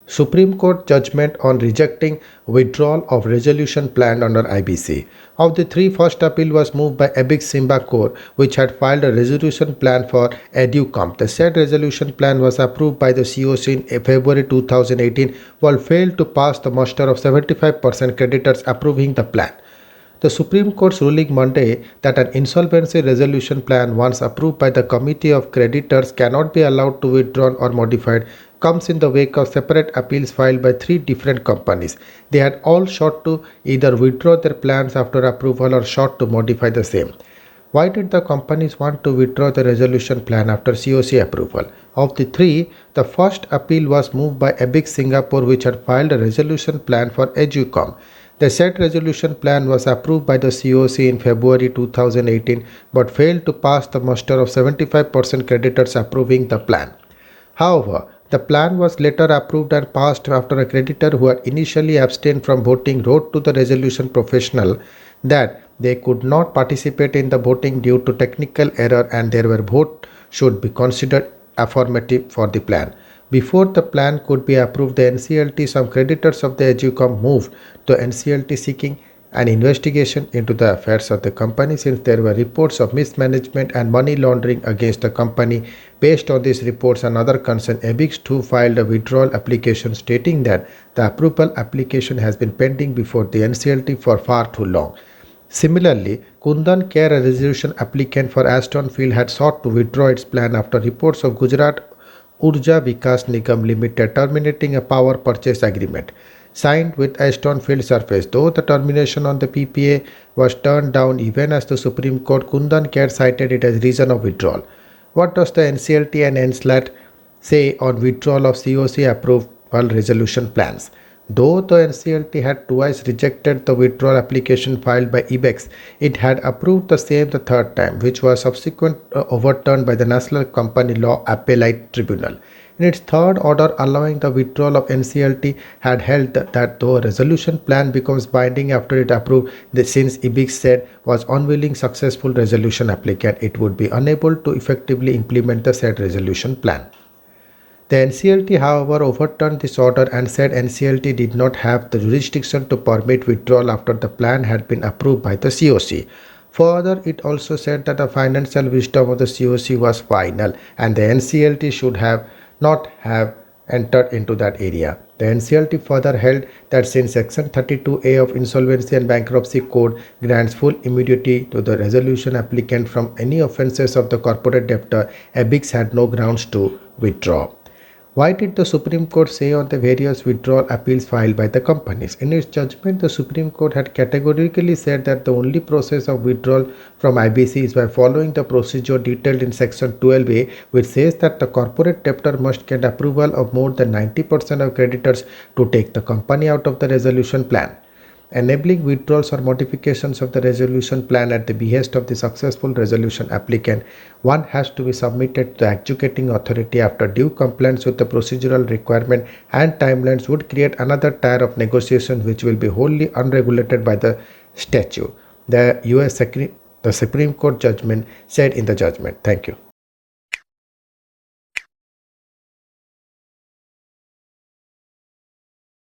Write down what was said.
Supreme Court judgment on rejecting withdrawal of resolution plan under IBC. Of the three, first appeal was moved by Abic Simbachore, which had filed a resolution plan for EduComp. The said resolution plan was approved by the COC in February 2018, while failed to pass the muster of 75% creditors approving the plan. The Supreme Court's ruling Monday that an insolvency resolution plan, once approved by the Committee of Creditors, cannot be allowed to withdrawn or modified comes in the wake of separate appeals filed by three different companies. They had all sought to either withdraw their plans after approval or sought to modify the same. Why did the companies want to withdraw the resolution plan after COC approval? Of the three, the first appeal was moved by Abic Singapore, which had filed a resolution plan for EduCom. The said resolution plan was approved by the COC in February 2018 but failed to pass the muster of 75% creditors approving the plan. However, the plan was later approved and passed after a creditor who had initially abstained from voting wrote to the resolution professional that they could not participate in the voting due to technical error and their vote should be considered affirmative for the plan. Before the plan could be approved, the NCLT, some creditors of the EduCom moved to NCLT seeking an investigation into the affairs of the company since there were reports of mismanagement and money laundering against the company. Based on these reports and other concerns, Abic too filed a withdrawal application stating that the approval application has been pending before the NCLT for far too long. Similarly, Kundan Care, a resolution applicant for Aston Field, had sought to withdraw its plan after reports of Gujarat Urja Vikas Nigam Limited terminating a power purchase agreement signed with Aston Field surface. Though the termination on the PPA was turned down even as the Supreme Court, Kundan Care cited it as reason of withdrawal. What does the NCLT and NSLAT say on withdrawal of COC approval resolution plans? Though the NCLT had twice rejected the withdrawal application filed by IBEX, it had approved the same the third time, which was subsequently overturned by the National Company Law Appellate Tribunal. In its third order allowing the withdrawal of NCLT had held that though a resolution plan becomes binding after it approved, since IBEX said was unwilling successful resolution applicant, it would be unable to effectively implement the said resolution plan. The NCLT, however, overturned this order and said NCLT did not have the jurisdiction to permit withdrawal after the plan had been approved by the COC. Further, it also said that the financial wisdom of the COC was final and the NCLT should not have entered into that area. The NCLT further held that since Section 32A of Insolvency and Bankruptcy Code grants full immunity to the resolution applicant from any offences of the corporate debtor, Abic had no grounds to withdraw. Why did the Supreme Court say on the various withdrawal appeals filed by the companies? In its judgment, the Supreme Court had categorically said that the only process of withdrawal from IBC is by following the procedure detailed in Section 12A, which says that the corporate debtor must get approval of more than 90% of creditors to take the company out of the resolution plan. Enabling withdrawals or modifications of the resolution plan at the behest of the successful resolution applicant, one has to be submitted to the adjudicating authority after due compliance with the procedural requirement and timelines would create another tier of negotiations which will be wholly unregulated by the statute. The Supreme Court judgment said in the judgment. Thank you.